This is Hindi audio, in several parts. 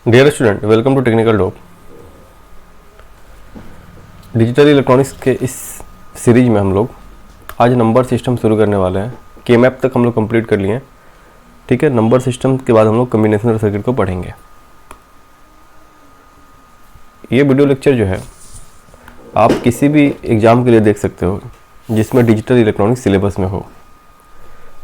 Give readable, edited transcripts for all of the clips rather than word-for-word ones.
Dear student, welcome to technical dope. Digital electronics के इस सीरीज में हम लोग आज नंबर सिस्टम शुरू करने वाले हैं। के मैप तक हम लोग कंप्लीट कर लिए हैं। ठीक है, नंबर सिस्टम के बाद हम लोग कम्बिनेशनल सर्किट को पढ़ेंगे। ये वीडियो लेक्चर जो है आप किसी भी एग्ज़ाम के लिए देख सकते हो जिसमें डिजिटल इलेक्ट्रॉनिक्स सिलेबस में हो।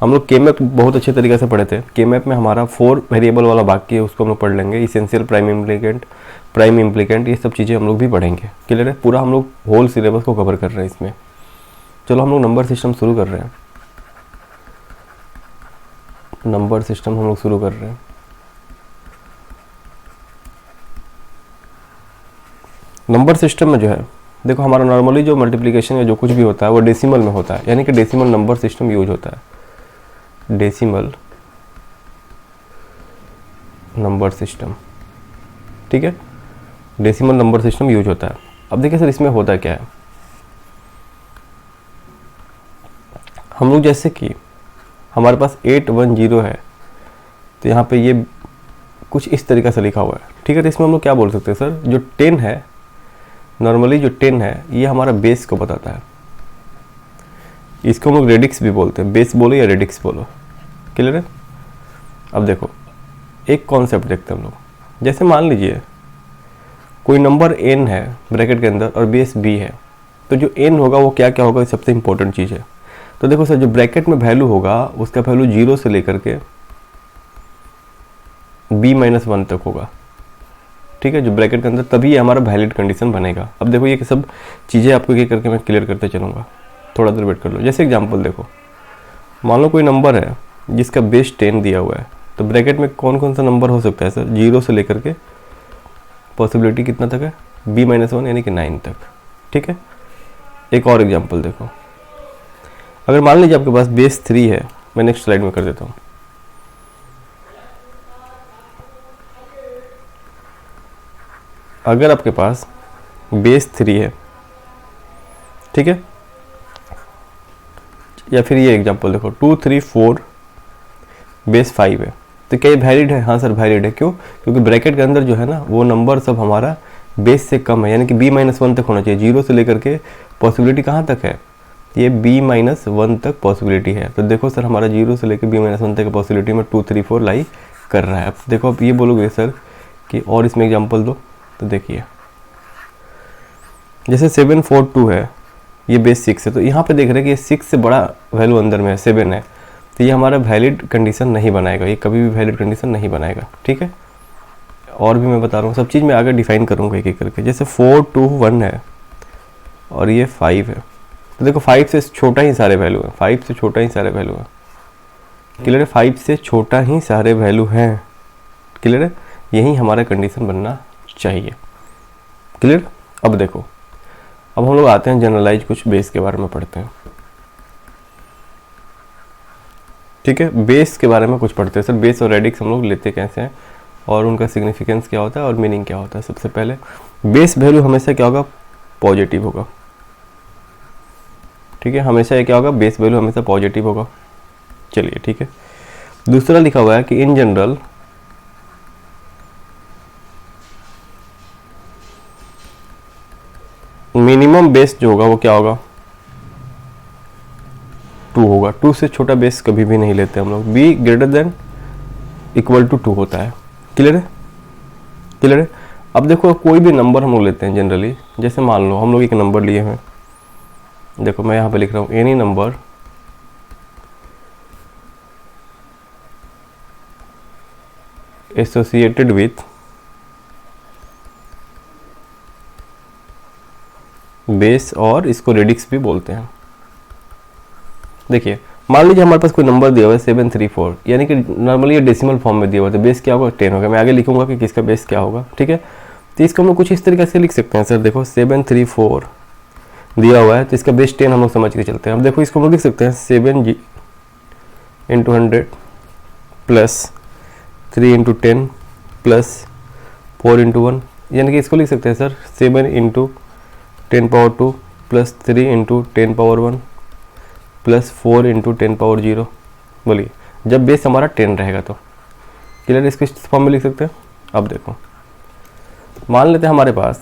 हम लोग के मैप बहुत अच्छे तरीके से पढ़े थे। के मैप में हमारा 4 वेरिएबल वाला बाकी है, उसको हम लोग पढ़ लेंगे। इसेंशियल, प्राइम इम्प्लीकेंट, ये सब चीज़ें हम लोग भी पढ़ेंगे। क्लियर है? पूरा हम लोग होल सिलेबस को कवर कर रहे हैं इसमें। चलो हम लोग नंबर सिस्टम शुरू कर रहे हैं। नंबर सिस्टम हम लोग शुरू कर रहे हैं। नंबर सिस्टम में जो है देखो, हमारा नॉर्मली जो मल्टीप्लिकेशन या जो कुछ भी होता है वो डेसिमल में होता है, यानी कि डेसिमल नंबर सिस्टम यूज होता है। डेसिमल नंबर सिस्टम, ठीक है, डेसिमल नंबर सिस्टम यूज होता है। अब देखिए सर, इसमें होता क्या है। हम लोग जैसे कि हमारे पास 810 है, तो यहाँ पे ये कुछ इस तरीक़ा से लिखा हुआ है। ठीक है, तो इसमें हम लोग क्या बोल सकते हैं सर, जो 10 है, नॉर्मली जो 10 है ये हमारा बेस को बताता है। इसको हम लोग रेडिक्स भी बोलते हैं, बेस बोलो या रेडिक्स बोलो। क्लियर है? अब देखो एक कॉन्सेप्ट देखते हैं हम लोग। जैसे मान लीजिए कोई नंबर n है ब्रैकेट के अंदर और बेस b है, तो जो n होगा वो क्या क्या होगा, सबसे इंपॉर्टेंट चीज़ है। तो देखो सर, जो ब्रैकेट में वैल्यू होगा उसका वैल्यू 0 से लेकर के b-1 तक होगा। ठीक है, जो ब्रैकेट के अंदर, तभी ये हमारा वैलिड कंडीशन बनेगा। अब देखो ये सब चीज़ें आपको ये करके मैं क्लियर करते चलूँगा, थोड़ा देर वेट कर लो। जैसे एग्जांपल देखो, मान लो कोई नंबर है जिसका बेस 10 दिया हुआ है, तो ब्रैकेट में कौन कौन सा नंबर हो सकता है सर, 0 से लेकर के पॉसिबिलिटी कितना तक है, b-1 यानी कि 9 तक। ठीक है, एक और एग्जांपल देखो। अगर मान लीजिए आपके पास बेस 3 है, मैं नेक्स्ट स्लाइड में कर देता हूँ। अगर आपके पास बेस 3 है, ठीक है, या फिर ये एग्जांपल देखो 2, 3, 4, बेस 5 है, तो क्या ये वैलिड है? हाँ सर वैलिड है। क्यों? क्योंकि ब्रैकेट के अंदर जो है ना वो नंबर सब हमारा बेस से कम है, यानी कि b-1 तक होना चाहिए। 0 से लेकर के पॉसिबिलिटी कहाँ तक है, ये b-1 तक पॉसिबिलिटी है। तो देखो सर, हमारा 0 से लेकर b-1 तक पॉसिबिलिटी में 2, 3, 4 लाई कर रहा है। अब देखो, आप ये बोलोगे सर कि और इसमें एग्जाम्पल दो, तो देखिए जैसे 742 है, ये बेस 6 है, तो यहाँ पे देख रहे हैं कि ये 6 से बड़ा वैल्यू अंदर में है, 7 है, तो ये हमारा वैलिड कंडीशन नहीं बनाएगा, ये कभी भी वैलिड कंडीशन नहीं बनाएगा। ठीक है, और भी मैं बता रहा हूँ, सब चीज़ मैं आगे डिफाइन करूँगा एक एक करके। जैसे 421 है और ये 5 है, तो देखो 5 से छोटा ही सारे वैल्यू है, 5 से छोटा ही सारे वैल्यू है। क्लियर है? 5 से छोटा ही सारे वैल्यू हैं। क्लियर है? यही हमारा कंडीशन बनना चाहिए। क्लियर? अब देखो, अब हम लोग आते हैं जनरलाइज कुछ बेस के बारे में पढ़ते हैं। ठीक है, बेस के बारे में कुछ पढ़ते हैं सर। बेस और रेडिक्स हम लोग लेते कैसे हैं और उनका सिग्निफिकेंस क्या होता है और मीनिंग क्या होता है। सबसे पहले बेस वैल्यू हमेशा क्या होगा, पॉजिटिव होगा। ठीक है, हमेशा ये क्या होगा, बेस वैल्यू हमेशा पॉजिटिव होगा। चलिए ठीक है, दूसरा लिखा हुआ है कि इन जनरल मिनिमम बेस जो होगा वो क्या होगा, 2 होगा। 2 से छोटा बेस कभी भी नहीं लेते हम लोग। b greater than equal to 2 होता है। क्लियर है? क्लियर है? अब देखो, कोई भी नंबर हम लोग लेते हैं जनरली, जैसे मान लो हम लोग एक नंबर लिए हैं, देखो मैं यहाँ पे लिख रहा हूँ any number associated with base, और इसको रेडिक्स भी बोलते हैं। देखिए मान लीजिए हमारे पास कोई नंबर दिया हुआ है 734, यानी कि नॉर्मली ये डेसिमल फॉर्म में दिया हुआ है, तो बेस क्या होगा, 10 होगा। मैं आगे लिखूंगा कि किसका बेस क्या होगा। ठीक है, तो इसको हम लोग कुछ इस तरीके से लिख सकते हैं सर। देखो 734 दिया हुआ है, तो इसका बेस 10 हम लोग समझ के चलते हैं। अब देखो इसको हम लोग लिख सकते हैं 7 × 100 प्लस 3 × 10 प्लस 4 × 1, यानी कि इसको लिख सकते हैं सर 7 × 10⁻² प्लस 3 × 10⁻1 प्लस 4 × 10⁻0। बोलिए, जब बेस हमारा 10 रहेगा तो। क्लियर? इसको इस फॉर्म में लिख सकते हैं। अब देखो मान लेते हैं हमारे पास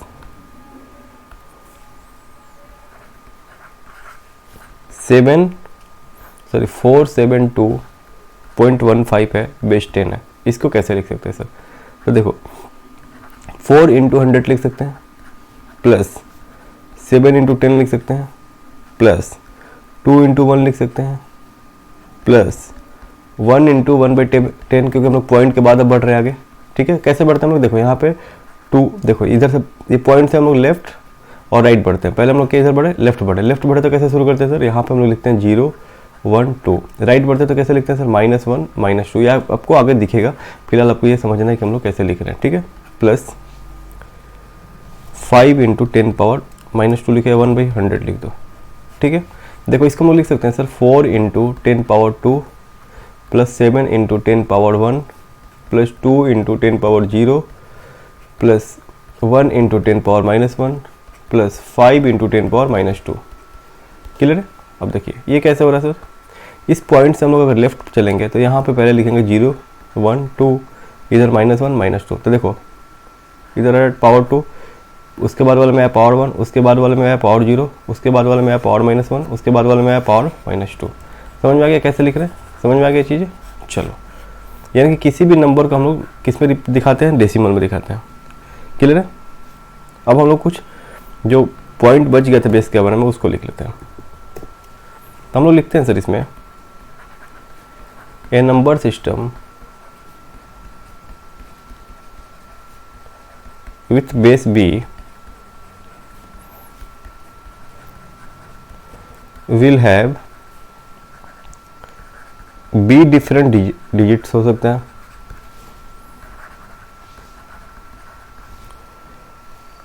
472.15 है, बेस 10 है। इसको कैसे लिख सकते हैं सर? तो देखो 4 इंटू 100 लिख सकते हैं, प्लस 7 इंटू 10 लिख सकते हैं, प्लस 2 इंटू 1 लिख सकते हैं, प्लस 1 इंटू 1/10, क्योंकि हम लोग पॉइंट के बाद अब बढ़ रहे हैं आगे। ठीक है, कैसे बढ़ते हैं हम लोग? देखो यहाँ पे 2, देखो इधर से ये पॉइंट से हम लोग लेफ्ट और राइट बढ़ते हैं। पहले हम लोग इधर बढ़े, लेफ्ट बढ़े। लेफ्ट बढ़े तो कैसे शुरू करते हैं सर? यहाँ पे हम लोग लिखते हैं 0 1 2। राइट बढ़ते तो कैसे लिखते हैं सर? -1 -2। या आपको आगे दिखेगा, फिलहाल आपको ये समझना है कि हम लोग कैसे लिख रहे हैं। ठीक है, प्लस 5 इंटू 10 पावर -2 लिखे, 1/100 लिख दो। ठीक है, देखो इसको हम लोग लिख सकते हैं sir 4 into 10 power 2 plus 7 into 10 power 1 plus 2 into 10 power 0 plus 1 into 10 power -1 plus 5 into 10 power -2। Clear है? अब देखिए ये कैसे हो रहा है सर? इस पॉइंट से हम लोग अगर लेफ्ट चलेंगे तो यहाँ पे पहले लिखेंगे 0 1 2, इधर -1 -2। तो देखो इधर है पावर 2, उसके बाद वाले में आया पावर 1, उसके बाद वाले में आया पावर 0, उसके बाद वाले में आया पावर -1, उसके बाद वाले में आया पावर -2। समझ में आ गया कैसे लिख रहे हैं? समझ में आ गया चीज़ें? चलो, यानी कि किसी भी नंबर को हम लोग किस में दिखाते हैं? डेसिमल में दिखाते हैं। क्लियर है? अब हम लोग कुछ जो पॉइंट बच गए थे बेस के बारे में उसको लिख लेते हैं। तो हम लोग लिखते हैं सर इसमें a number system with base b will have b different digits हो सकते हैं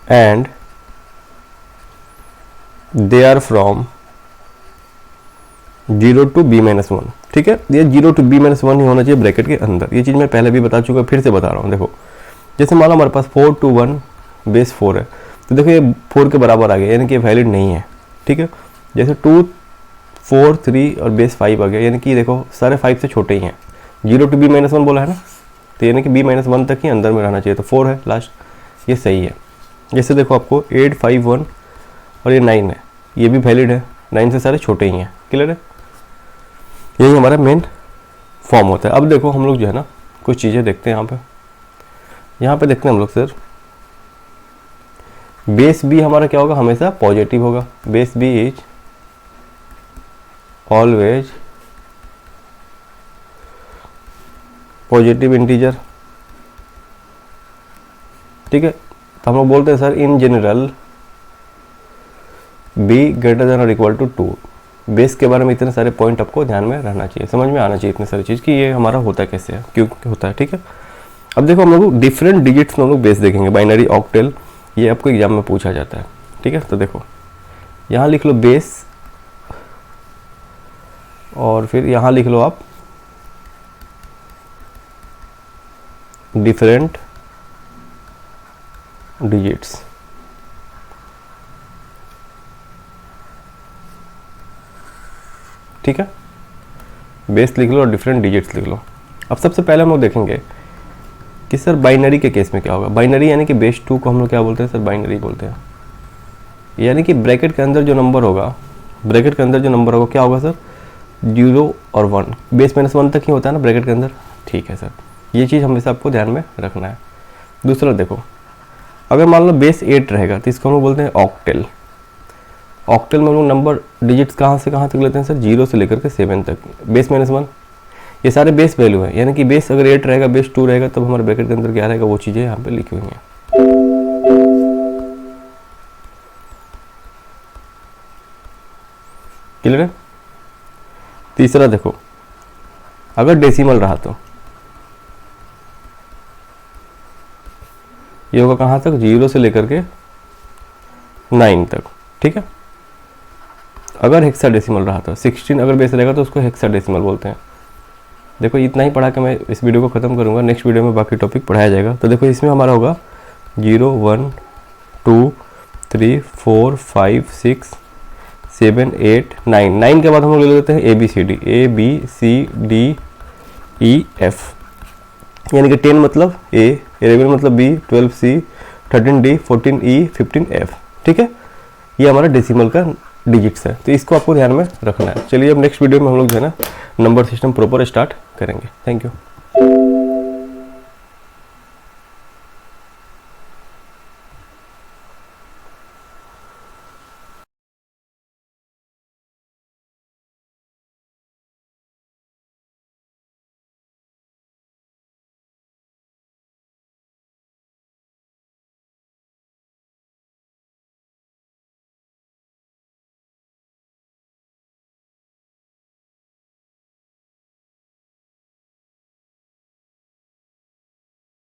and they are from 0 to b-1। ठीक है, ये 0 to b-1 ही होना चाहिए ब्रैकेट के अंदर। ये चीज़ मैं पहले भी बता चुका, फिर से बता रहा हूँ। देखो जैसे मान लो हमारे पास 4 to 1 बेस 4 है, तो देखो ये 4 के बराबर आ गया, यानी कि ये वैलिड नहीं है। ठीक है, जैसे 2 4 3 और बेस 5 आ गया, यानी कि देखो सारे 5 से छोटे ही हैं। 0 to b-1 बोला है ना, तो यानी कि b-1 तक ही अंदर में रहना चाहिए, तो 4 है लास्ट, ये सही है। जैसे देखो आपको 8 5 1 और ये 9 है, ये भी वैलिड है, 9 से सारे छोटे ही हैं। क्लियर है? यही हमारा मेन फॉर्म होता है। अब देखो हम लोग जो है ना कुछ चीज़ें देखते हैं यहाँ पे देखते हैं हम लोग सर, बेस बी हमारा क्या होगा? हमेशा पॉजिटिव होगा। Base b is always positive integer. ठीक है, तो हम लोग बोलते हैं sir in general b greater than और इक्वल टू 2। बेस के बारे में इतने सारे पॉइंट आपको ध्यान में रहना चाहिए, समझ में आना चाहिए इतने सारी चीज़ कि ये हमारा होता कैसे है, क्यों होता है। ठीक है, अब देखो हम लोग डिफरेंट डिजिट्स में हम लोग बेस देखेंगे, बाइनरी ऑक्टेल, ये आपको एग्जाम में पूछा जाता है। ठीक है, तो देखो यहाँ लिख लो बेस और फिर यहाँ लिख लो आप डिफरेंट डिजिट्स। ठीक है, बेस लिख लो और डिफरेंट डिजिट्स लिख लो। अब सबसे पहले हम लोग देखेंगे कि सर बाइनरी के केस में क्या होगा। बाइनरी यानी कि बेस 2 को हम लोग क्या बोलते हैं सर? बाइनरी बोलते हैं। यानी कि ब्रैकेट के अंदर जो नंबर होगा, ब्रैकेट के अंदर जो नंबर होगा क्या होगा सर? 0 और 1। बेस -1 तक ही होता है ना ब्रैकेट के अंदर। ठीक है सर, ये चीज़ हमेशा आपको ध्यान में रखना है। दूसरा देखो, अगर मान लो बेस 8 रहेगा तो इसको हम लोग बोलते हैं ऑक्टेल। ऑक्टेल में हम लोग नंबर डिजिट्स कहाँ से कहाँ तक लेते हैं सर? 0 से लेकर के 7 तक। बेस -1 ये सारे बेस वैल्यू है, यानी कि बेस अगर 8 रहेगा, बेस 2 रहेगा, तब हमारे ब्रैकेट के अंदर क्या रहेगा, वो चीज़ें यहाँ पे लिखी हुई हैं। क्लियर है? तीसरा देखो, अगर डेसिमल रहा तो ये होगा कहाँ तक? 0 से लेकर के 9 तक। ठीक है, अगर हेक्साडेसिमल रहा तो 16 अगर बेस रहेगा तो उसको हेक्साडेसिमल बोलते हैं। देखो इतना ही पढ़ा के मैं इस वीडियो को ख़त्म करूँगा, नेक्स्ट वीडियो में बाकी टॉपिक पढ़ाया जाएगा। तो देखो इसमें हमारा होगा 0 1 2 3 4 5 6 7 8 9। 9 के बाद हम लोग ले लेते हैं ABCD, यानी कि 10 मतलब A, 11 मतलब B, 12 C, 13D, 14E, 15F। ठीक है, ये हमारा डेसिमल का डिजिट्स है, तो इसको आपको ध्यान में रखना है। चलिए अब नेक्स्ट वीडियो में हम लोग जो है ना नंबर सिस्टम प्रॉपर स्टार्ट करेंगे। Thank you.